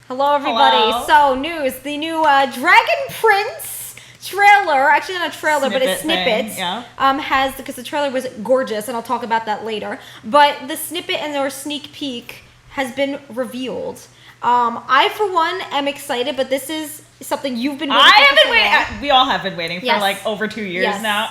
Hello, everybody. Hello. So, news. The new Dragon Prince trailer, actually not a trailer, but a snippet, has, because the trailer was gorgeous, and I'll talk about that later, but the snippet and or sneak peek has been revealed. I, for one, am excited, but this is something you've been waiting for. I have been waiting. We all have been waiting for like over 2 years now.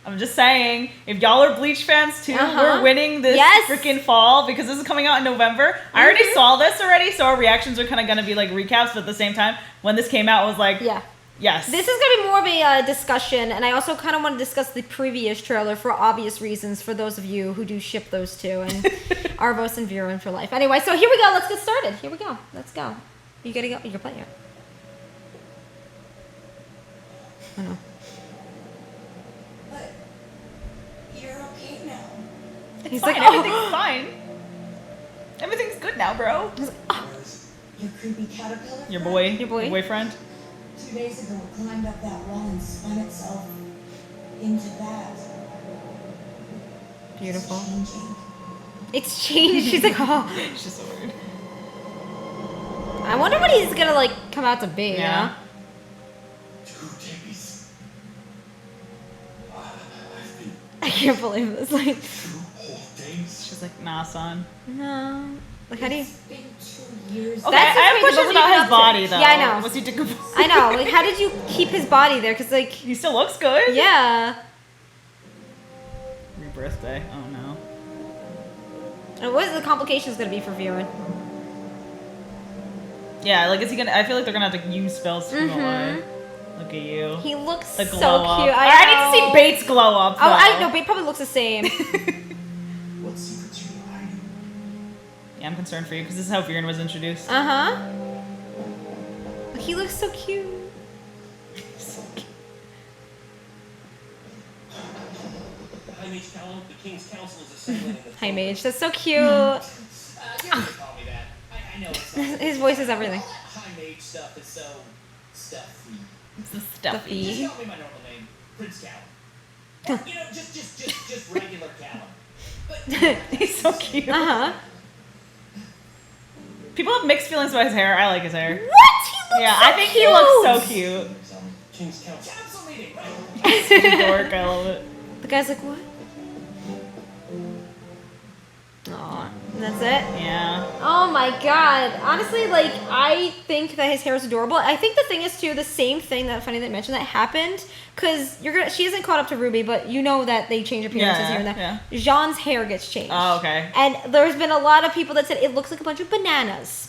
I'm just saying, if y'all are Bleach fans too, we're winning this freaking fall because this is coming out in November. I already saw this already, so our reactions are kind of going to be like recaps, but at the same time, when this came out, it was like, yes. This is going to be more of a discussion, and I also kind of want to discuss the previous trailer for obvious reasons for those of you who do ship those two, and Aaravos and Viren for life. Anyway, so here we go. Let's get started. Here we go. Let's go. You got to go. You're playing it. I know. He's like, everything's fine. Everything's good now, bro. Your creepy caterpillar? Your boyfriend? 2 days ago, it climbed up that wall and spun itself into that. Beautiful. It's changed. She's like, oh. It's just so weird. I wonder what he's gonna like come out to be. Yeah. 2 days. I can't believe this. Like. She's like, nah, son. No. Like, how do you... It's been 2 years. Okay, I have questions about his body, though. Yeah, I know. Was he decomposed? I know. Like, how did you keep his body there? Because, like... He still looks good. Yeah. Your birthday. Oh, no. And what is the complications going to be for Viren? Yeah, like, is he gonna... I feel like they're gonna have to use spells to go away. Look at you. He looks The so glow up. cute. I need to see Bates glow up, though. Oh, I know. Bates probably looks the same. What secrets are you hiding? Yeah, I'm concerned for you, because this is how Viren was introduced. Uh-huh. He looks so cute. High Mage Callum, the King's Council is assembling in the Hi, Mage. That's so cute. you don't have to call me that. I know it's not. His voice is everything. High Mage stuff is so stuffy. It's the stuffy. Just call me my normal name, Prince Callum. Or, you know, just regular Callum. But He's so cute. Uh-huh. People have mixed feelings about his hair. I like his hair. What? He looks Yeah, so I think cute. he looks so cute. King's Council meeting, right? Dork, I love it. The guy's like, what? Aw, and that's it? Yeah. Oh my god. Honestly, like, I think that his hair is adorable. I think the thing is, too, the same thing that funny that you mentioned that happened, because she isn't caught up to Ruby, but you know that they change appearances here and there. Yeah. Jean's hair gets changed. Oh, okay. And there's been a lot of people that said it looks like a bunch of bananas.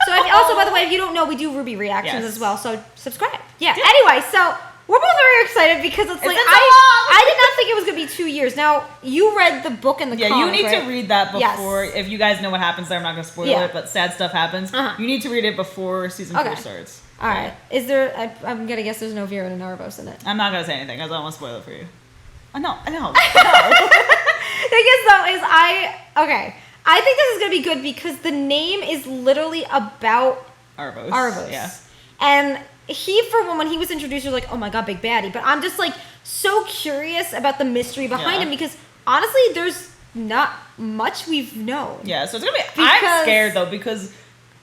So also, by the way, if you don't know, we do Ruby reactions as well, so subscribe. Yeah. Anyway, so we're both very excited because it's like I did not think it was gonna be 2 years. Now you read the book and the comic, you need right? to read that before. If you guys know what happens there, I'm not gonna spoil it, but sad stuff happens. You need to read it before season 4 starts. All right. Is there? I'm gonna guess there's no Viren and Aaravos in it. I'm not gonna say anything because I don't want to spoil it for you. No. The thing is, though, is I think this is gonna be good because the name is literally about Aaravos. Yeah. And he, for one, when he was introduced, you're like, oh my god, big baddie. But I'm just like so curious about the mystery behind him because honestly, there's not much we've known. Yeah, so it's gonna be. I'm scared though because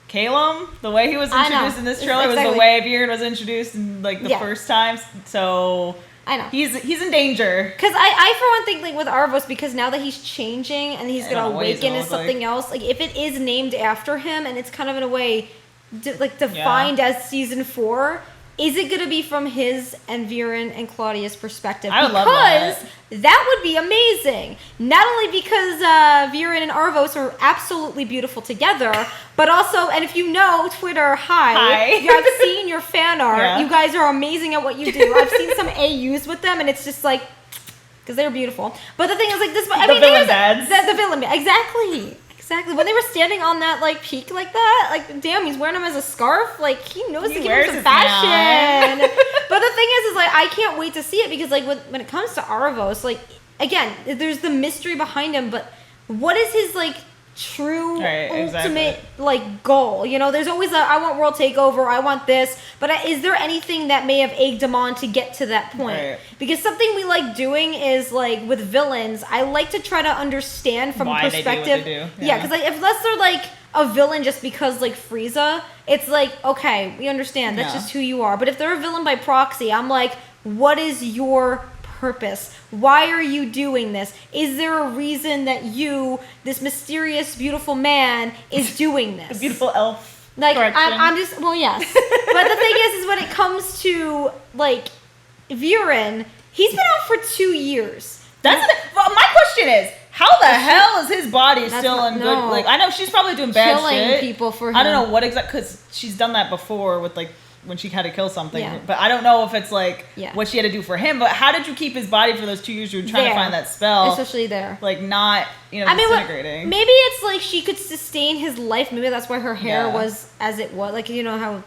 Calum, the way he was introduced in this trailer was the way Viren was introduced in like the first time. So I know he's in danger. Because I for one think like with Aaravos, because now that he's changing and he's gonna awaken as something else, like if it is named after him and it's kind of in a way defined as season 4, is it going to be from his and Viren and Claudia's perspective? I would love that. Because that would be amazing. Not only because Viren and Aaravos are absolutely beautiful together, but also, and if you know Twitter, hi. I've seen your fan art. Yeah. You guys are amazing at what you do. I've seen some AUs with them, and it's just like, because they're beautiful. But the thing is, like, this, the villain dads. The villain, exactly. Exactly. When they were standing on that like peak like that, like damn, he's wearing them as a scarf. Like he knows to give him some fashion. But the thing is like I can't wait to see it because like when it comes to Aaravos, like again, there's the mystery behind him, but what is his like true ultimate like goal? You know, there's always I want world takeover, I want this, but is there anything that may have egged him on to get to that point? Right. Because something we like doing is like with villains, I like to try to understand from a perspective. They do what they do. Yeah, because like unless they're like a villain just because, like, Frieza, it's like, okay, we understand. That's just who you are. But if they're a villain by proxy, I'm like, what is your purpose? Why are you doing this? Is there a reason that you, this mysterious, beautiful man, is doing this? The beautiful elf. Like, I'm just, well, yes. But the thing is when it comes to, like, Viren, he's been out for 2 years. Well, my question is, how the hell is his body still in good, like, I know she's probably doing bad shit. People for him. I don't know what because she's done that before with, like, when she had to kill something. But I don't know if it's, like, what she had to do for him. But how did you keep his body for those 2 years you were trying to find that spell? Especially there. Like, not, disintegrating. Maybe it's, like, she could sustain his life. Maybe that's why her hair was as it was. Like, you know how,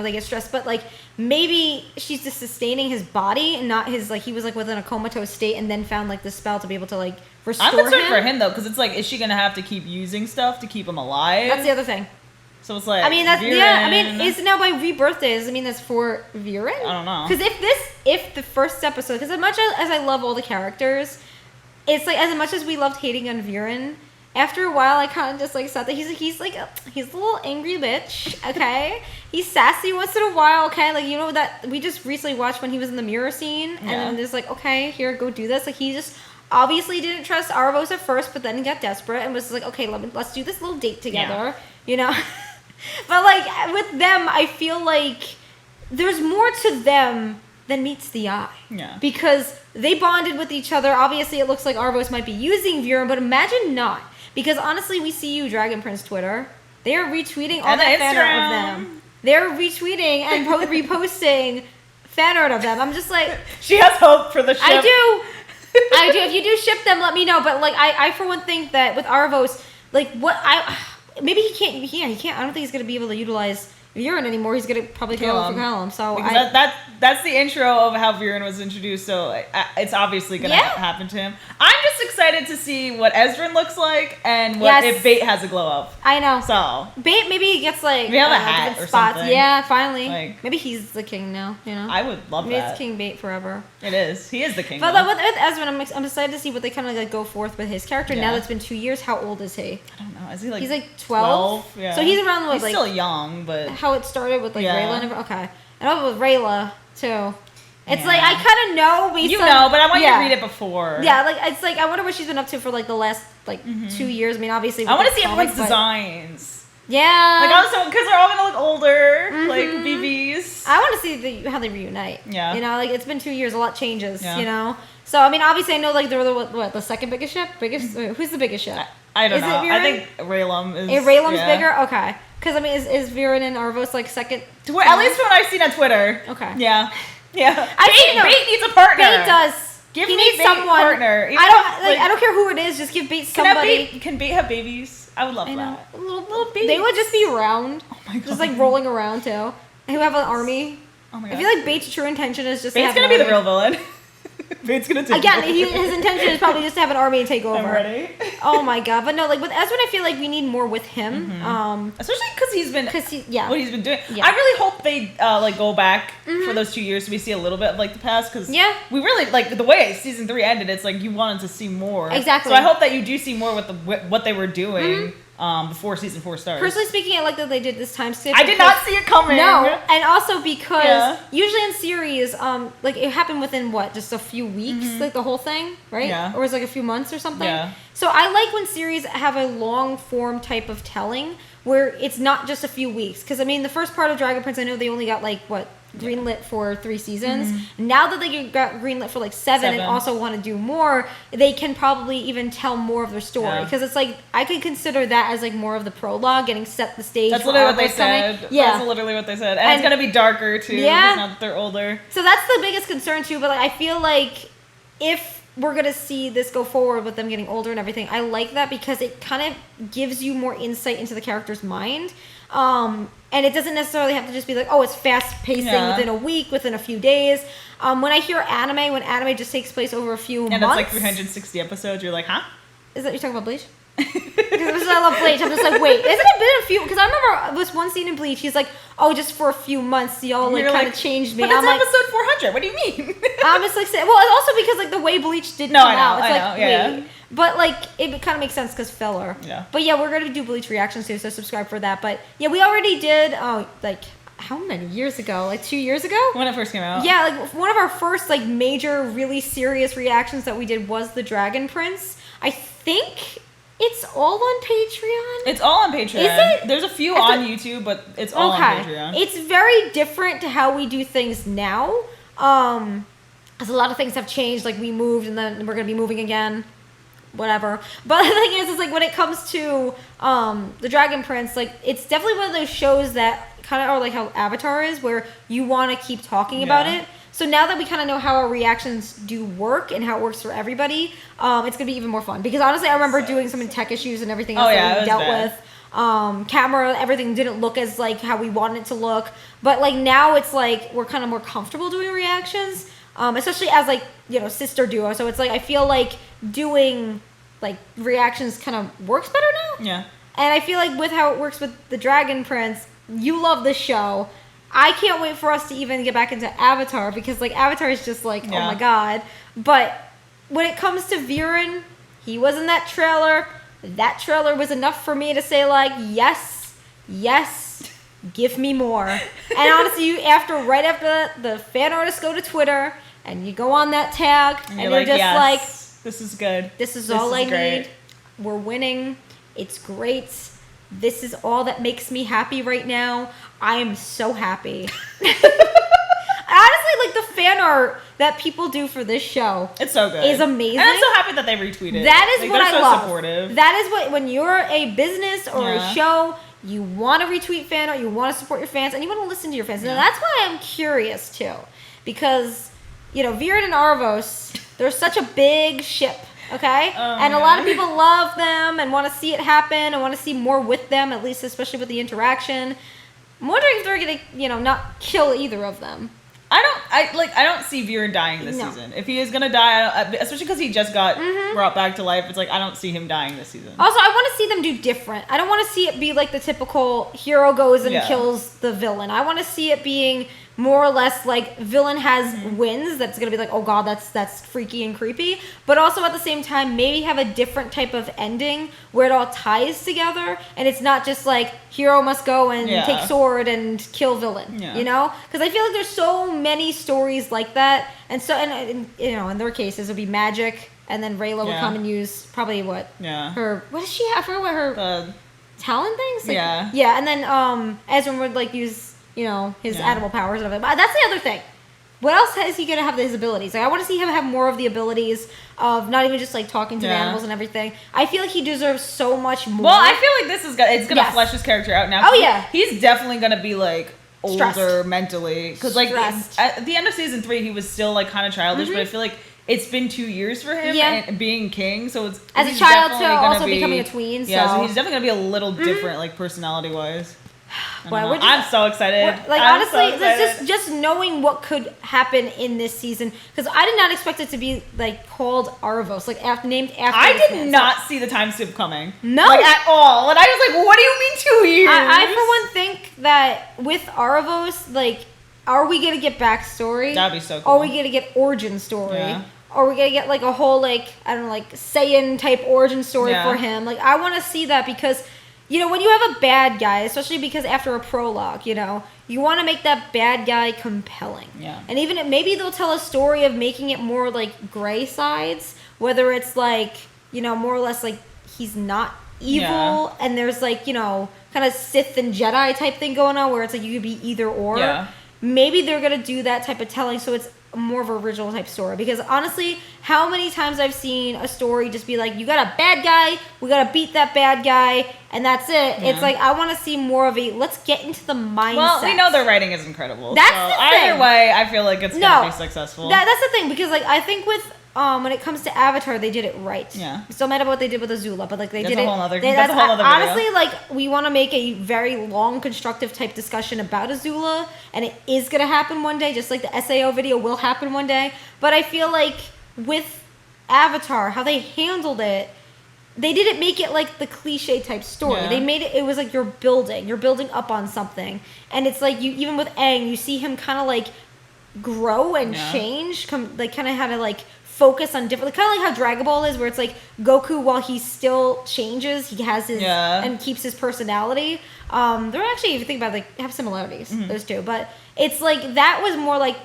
they get stressed. But, like, maybe she's just sustaining his body and not his, like, he was, like, within a comatose state and then found, like, the spell to be able to, like, restore him. I'm concerned for him, though, because it's, like, is she going to have to keep using stuff to keep him alive? That's the other thing. So it's like, I mean, that's, Viren. Is it now by rebirth days? I mean, that's for Viren? I don't know. Because if the first episode, because as much as I love all the characters, it's like, as much as we loved hating on Viren, after a while, I kind of just, like, thought that he's a little angry bitch, okay? He's sassy once in a while, okay? Like, you know, that we just recently watched when he was in the mirror scene, and then there's like, okay, here, go do this. Like, he just obviously didn't trust Aaravos at first, but then he got desperate and was like, okay, let's do this little date together, you know? But, like, with them, I feel like there's more to them than meets the eye. Yeah. Because they bonded with each other. Obviously, it looks like Aaravos might be using Viren, but imagine not. Because, honestly, we see you, Dragon Prince Twitter. They are retweeting all that fan art of them. They're retweeting and reposting fan art of them. I'm just like... She has hope for the ship. I do. If you do ship them, let me know. But, like, I for one think that with Aaravos, like, maybe he can't. He can't. I don't think he's gonna be able to utilize Viren anymore. He's gonna probably kill him for Callum. So that's the intro of how Viren was introduced. So it's obviously gonna happen to him. I'm just excited to see what Ezrin looks like and if Bait has a glow up. I know. So Bait maybe he gets like we have a hat or spots. Something. Yeah, finally. Like, maybe he's the king now. You know. I would love maybe that. It's King Bait forever. It is. He is the king. But with Ezrin, I'm excited to see what they kind of like go forth with his character. Now that it's been 2 years, how old is he? I don't know. Is he like? He's like 12. Yeah. So he's around he's still young, but how it started with like Rayla. Okay, and over with Rayla too. It's like I kind of know based on, but I want you to read it before. Yeah, like it's like I wonder what she's been up to for like the last 2 years. I mean, obviously I want to see everyone's designs. Yeah, like also because they're all gonna look older, like BBs. I want to see how they reunite. Yeah, you know, like it's been 2 years, a lot changes. You know, so I mean, obviously I know like they're the second biggest ship. Who's the biggest ship? I don't know. I think Raylan is. Raylan's bigger. Okay. Because, I mean, is Viren and Aaravos, like, second? At least what I've seen on Twitter. Okay. Yeah. Yeah. Bait needs a partner. Bait does. He needs someone. Partner. I don't care who it is. Just give Bait somebody. Can Bait have babies? I would love that. Little babies. They would just be around. Oh, my God. Just, like, rolling around, too. Who have an army. Oh, my God. I feel like Bait's true intention is just Bait's going to be the real villain. Bait's gonna take again. His intention is probably just to have an army and take over. I'm ready. Oh my God! But no, like with Ezrin, I feel like we need more with him. Especially because he's been what he's been doing. Yeah. I really hope they like go back for those 2 years so we see a little bit of like the past because we really like the way season 3 ended. It's like you wanted to see more. Exactly. So I hope that you do see more with what they were doing. Before season 4 starts. Personally speaking, I like that they did this time skip. I did not see it coming. No, and also because usually in series, like it happened within just a few weeks, like the whole thing, right? Yeah. Or it was like a few months or something. Yeah. So I like when series have a long form type of telling where it's not just a few weeks. Because I mean, the first part of Dragon Prince, I know they only got greenlit for 3 seasons. Now that they got greenlit for 7 and also want to do more, they can probably even tell more of their story. Because it's like, I could consider that as more of the prologue, getting set the stage. That's literally what they said. Yeah. That's literally what they said. And it's going to be darker too. Yeah. Now that they're older. So that's the biggest concern too. But I feel like if we're going to see this go forward with them getting older and everything, I like that because it kind of gives you more insight into the character's mind. And it doesn't necessarily have to just be like, oh, it's fast pacing within a week, within a few days. When I hear anime, when anime just takes place over a few months. And it's like 360 episodes, you're like, huh? Is that you're talking about Bleach? Because I love Bleach. I'm just like, wait, isn't it been a few? Because I remember this one scene in Bleach, he's like, oh, just for a few months, y'all kind of changed me. But that's episode 400. What do you mean? It's like, well, it's also because like the way Bleach did come out. It's like, yeah. But like it kind of makes sense because filler. Yeah. But yeah, we're gonna do Bleach reactions too, so subscribe for that. But yeah, we already did. Like how many years ago? Like 2 years ago? When it first came out. Yeah, like one of our first like major, really serious reactions that we did was the Dragon Prince. I think it's all on Patreon. It's all on Patreon. Is it? There's a few on YouTube, but it's all on Patreon. It's very different to how we do things now. Because a lot of things have changed. Like we moved, and then we're gonna be moving again. Whatever. But the thing is like when it comes to the Dragon Prince, like it's definitely one of those shows that kind of are like how Avatar is, where you want to keep talking about it. So now that we kind of know how our reactions do work and how it works for everybody, it's going to be even more fun. Because honestly, I remember doing some tech issues and everything else that we dealt with. Camera, everything didn't look as like how we wanted it to look. But like now it's like we're kind of more comfortable doing reactions, especially as like, you know, sister duo. So it's like I feel like doing like reactions kind of works better now. Yeah. And I feel like with how it works with the Dragon Prince, you love the show. I can't wait for us to even get back into Avatar because like Avatar is just like, oh my god. But when it comes to Viren, he was in that trailer. That trailer was enough for me to say like, yes, give me more. And honestly, right after that, the fan artists go to Twitter and you go on that tag and you're like, just like, this is good. This is all I need. We're winning. It's great. This is all that makes me happy right now. I am so happy. Honestly, like the fan art that people do for this show, it's so good. Is amazing. And I'm so happy that they retweeted. That is like, what I love. Supportive. That is what when you're a business or a show, you want to retweet fan art, you want to support your fans, and you want to listen to your fans. And that's why I'm curious too, because you know Viren and Aaravos, they're such a big ship. Okay? And a lot of people love them and want to see it happen and want to see more with them, at least especially with the interaction. I'm wondering if they're going to, you know, not kill either of them. I don't see Viren dying this season. If he is gonna die, especially because he just got brought back to life, it's like I don't see him dying this season. Also, I want to see them do different. I don't want to see it be like the typical hero goes and kills the villain. I want to see it being more or less like villain has wins. That's gonna be like, oh god, that's freaky and creepy. But also at the same time, maybe have a different type of ending where it all ties together, and it's not just like hero must go and take sword and kill villain. You know, because I feel like there's so many stories like that, and so and you know, in their cases, it would be magic, and then Rayla would come and use probably her what does she have? I forgot what her talent things. Like, and then Ezra would like use. You know, his animal powers and everything. But that's the other thing. What else is he going to have his abilities? Like, I want to see him have more of the abilities of not even just, like, talking to the animals and everything. I feel like he deserves so much more. Well, I feel like it's going to flesh his character out now. Oh, yeah. He's definitely going to be, like, older stressed. Mentally. Because, like, at the end of season 3, he was still, like, kind of childish. But I feel like it's been 2 years for him and being king. So it's... As a child, to also becoming a tween, so he's definitely going to be a little different, like, personality-wise. I'm so excited. Like honestly, just knowing what could happen in this season, because I did not expect it to be like called Aaravos, like named after. I did not see the time skip coming. No, like at all. And I was like, "What do you mean 2 years?" I for one think that with Aaravos, like, are we gonna get backstory? That'd be so cool. Are we gonna get origin story? Yeah. Are we gonna get like a whole like I don't know like Saiyan type origin story for him? Like I want to see that because. You know, when you have a bad guy, especially because after a prologue, you know, you want to make that bad guy compelling. Yeah. And even maybe they'll tell a story of making it more like gray sides, whether it's like, you know, more or less like he's not evil and there's like, you know, kind of Sith and Jedi type thing going on where it's like you could be either or. Yeah. Maybe they're going to do that type of telling so it's more of an original type story, because honestly, how many times I've seen a story just be like, you got a bad guy, we gotta beat that bad guy, and that's it. Yeah. It's like I want to see more of a let's get into the mindset. Well, we know their writing is incredible. That's the thing. Either way, I feel like it's gonna be successful. That's the thing, because like I think with when it comes to Avatar, they did it right. Yeah. Still mad about what they did with Azula, but like they did it. That's a whole other video. Honestly, like we want to make a very long, constructive type discussion about Azula, and it is gonna happen one day, just like the SAO video will happen one day. But I feel like with Avatar, how they handled it, they didn't make it like the cliche type story. Yeah. They made it was like you're building up on something, and it's like you even with Aang, you see him kind of like grow and change, like kind of how to like focus on different, kind of like how Dragon Ball is, where it's like Goku, while he still changes, he has his and keeps his personality. They're actually, if you think about it, like, have similarities, those two, but it's like that was more like,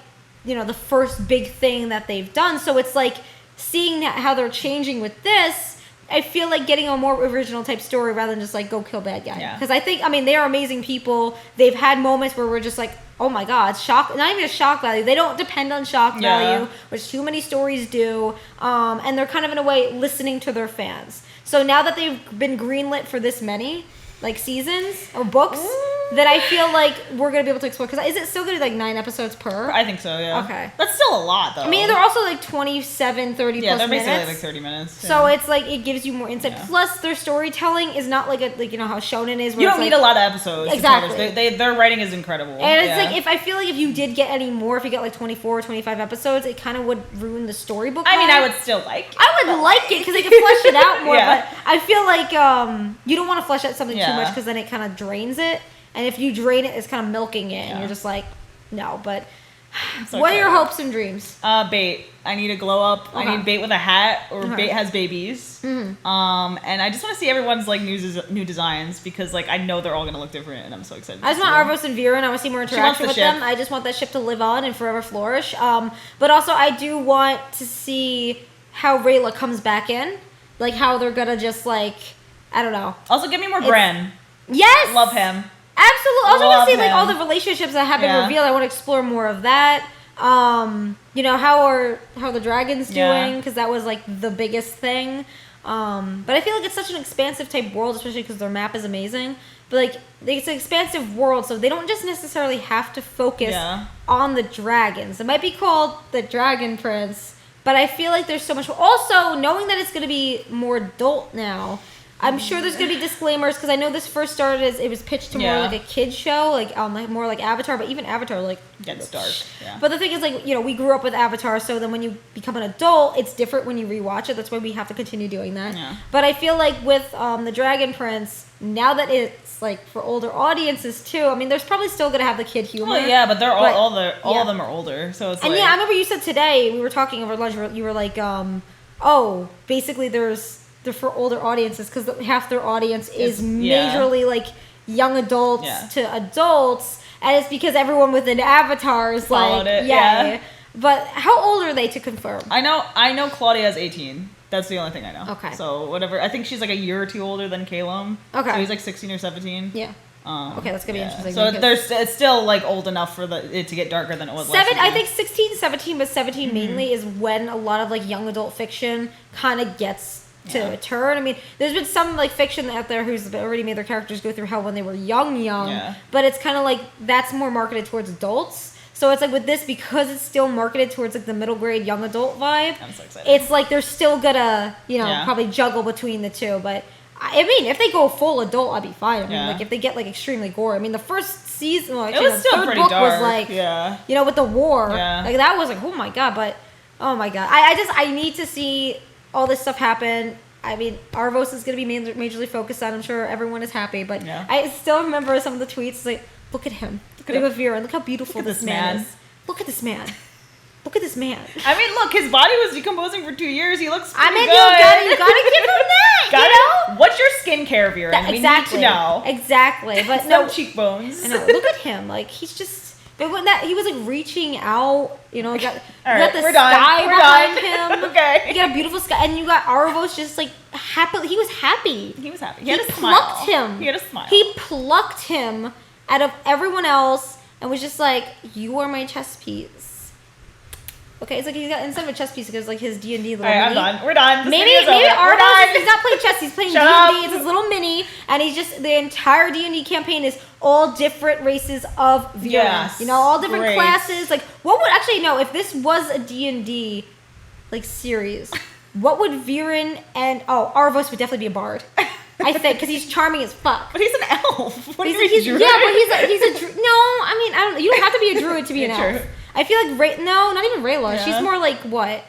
you know, the first big thing that they've done. So it's like seeing how they're changing with this. I feel like getting a more original type story rather than just like go kill bad guy. Because I think, I mean, they are amazing people. They've had moments where we're just like, oh my god, shock, not even a shock value. They don't depend on shock value, which too many stories do. And they're kind of in a way listening to their fans. So now that they've been greenlit for this many like seasons or books, that I feel like we're gonna be able to explore. Because is it still gonna be like 9 episodes per? I think so, yeah. Okay. That's still a lot, though. I mean, they're also like 27, 30 plus minutes. Yeah, they're basically like 30 minutes. Yeah. So it's like, it gives you more insight. Yeah. Plus, their storytelling is not like you know how Shonen is. Where you don't need a lot of episodes. Exactly. Their writing is incredible. And it's like, I feel like if you did get any more, if you got like 24 or 25 episodes, it kind of would ruin the storybook. I mean, I would still like it. I would like it because they could flesh it out more. But I feel like you don't want to flesh out something too much because then it kind of drains it. And if you drain it, it's kind of milking it, and you're just like, no. But what are your hopes and dreams? Bait. I need a glow up. Okay. I need Bait with a hat, or Bait has babies. And I just want to see everyone's like new designs, because like I know they're all gonna look different, and I'm so excited. I just want Aaravos and Viren. I want to see more interaction with them. I just want that ship to live on and forever flourish. But also I do want to see how Rayla comes back in, like how they're gonna just like, I don't know. Also, give me more Bren. Yes, love him. Absolutely. I also want to see like all the relationships that have been revealed. I want to explore more of that. You know, how the dragons doing, because that was like the biggest thing. But I feel like it's such an expansive type world, especially because their map is amazing. But like, it's an expansive world, so they don't just necessarily have to focus on the dragons. It might be called the Dragon Prince, but I feel like there's so much. Also, knowing that it's going to be more adult now, I'm sure there's going to be disclaimers, because I know this first started as it was pitched to more like a kid's show, like more like Avatar, but even Avatar like gets dark. Yeah. But the thing is, like, you know, we grew up with Avatar, so then when you become an adult, it's different when you rewatch it. That's why we have to continue doing that. Yeah. But I feel like with the Dragon Prince, now that it's like for older audiences too, I mean, there's probably still going to have the kid humor. Oh yeah, but they're all of them are older, so it's. And like, I remember you said today, we were talking over lunch, you were like, oh, basically they're for older audiences because half their audience is majorly like young adults to adults, and it's because everyone within Avatar is followed like it. But how old are they to confirm? I know Claudia's 18. That's the only thing I know. Okay. So whatever. I think she's like a year or two older than Calum. Okay. So he's like 16 or 17. Yeah. Okay, that's gonna be interesting. So it's still like old enough for it to get darker than it was. I think 16, 17, but 17 mainly is when a lot of like young adult fiction kind of gets to a turn. I mean, there's been some like fiction out there who's already made their characters go through hell when they were young, but it's kind of like that's more marketed towards adults. So it's like with this, because it's still marketed towards like the middle grade young adult vibe. I'm so excited. It's like they're still gonna, probably juggle between the two. But I mean, if they go full adult, I'd be fine. I mean, like if they get like extremely gory. I mean, the first season, it was still pretty book dark. Was like, with the war, like that was like, oh my god. But oh my god, I need to see all this stuff happen. I mean, Aaravos is going to be majorly focused on. I'm sure everyone is happy, but I still remember some of the tweets. Like, look at him. Look at Viren. Look how beautiful this man is. Look at this man. Look at this man. I mean, look, his body was decomposing for 2 years. He looks pretty good. You gotta give him that. What's your skincare, Viren? We need to know. Exactly, but no cheekbones. I know. Look at him. Like, he's just. But when he was like reaching out, you got the sky behind him. Okay. You got a beautiful sky, and you got Aaravos just like happy. He was happy. He was happy. He had a smile. He had a smile. He plucked him out of everyone else and was just like, "You are my chess piece." Okay, it's like he's got instead of a chess piece, because like his D&D little mini. I'm done. We're done. Maybe Aaravos is not playing chess. He's playing D&D. It's his little mini, and he's just the entire D&D campaign is all different races of Viren. Yes, all different classes. Like, what would actually if this was a D&D like series, what would Viren and Aaravos would definitely be a bard. I think, because he's charming as fuck. But he's an elf. What do you mean, druid? Yeah, but he's a druid. No, I mean, I don't. You don't have to be a druid to be an elf. I feel like not even Rayla. Yeah. She's more like what?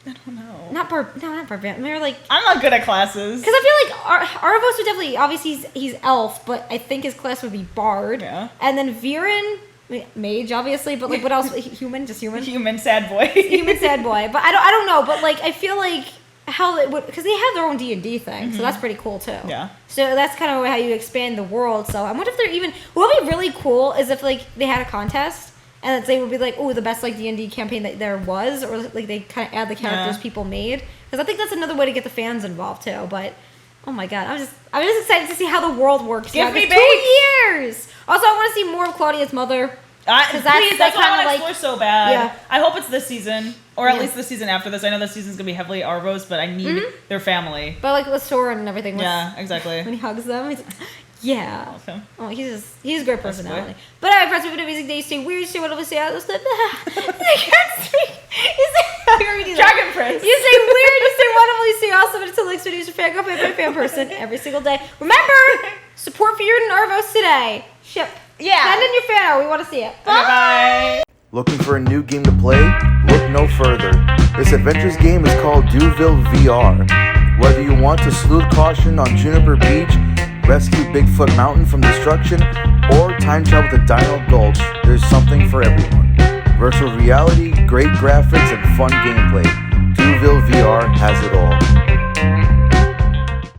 I don't know. Not barbarian. More like. I'm not good at classes. Because I feel like Aaravos would definitely, obviously he's elf, but I think his class would be bard. Yeah. And then Viren, Mage, obviously, but like, what else? Human, just human. Human sad boy. Human sad boy. But I don't know. But like, I feel like how it would, because they have their own D&D thing, so that's pretty cool too. Yeah. So that's kind of how you expand the world. So I wonder if they're even. What would be really cool is if like they had a contest. And they would be like, oh, the best like D&D campaign that there was, or like they kind of add the characters people made, because I think that's another way to get the fans involved too. But oh my god, I'm just excited to see how the world works. Give me 2 years. Also, I want to see more of Claudia's mother. That's what I want to explore so bad. Yeah. I hope it's this season, or at least the season after this. I know this season's gonna be heavily Aaravos, but I need their family. But like with Soren and everything. Yeah, exactly. When he hugs them, he's like, yeah. Awesome. Oh, he's a great personality. But anyway, friends, we've been amazing day. Stay weird. Stay whatever. Stay out of stuff. I can't speak. Dragon Prince. You say weird. You say wonderful. You say awesome. And until next video, you're fan girl, fan person every single day. Remember, support for your Aaravos today. Ship. Yeah. Send in your fan art. We want to see it. Bye. Looking for a new game to play? Look no further. This adventures game is called Duville VR. Whether you want to sleuth caution on Juniper Beach, rescue Bigfoot Mountain from destruction, or time travel to Dino Gulch, there's something for everyone. Virtual reality, great graphics, and fun gameplay. Duville VR has it all.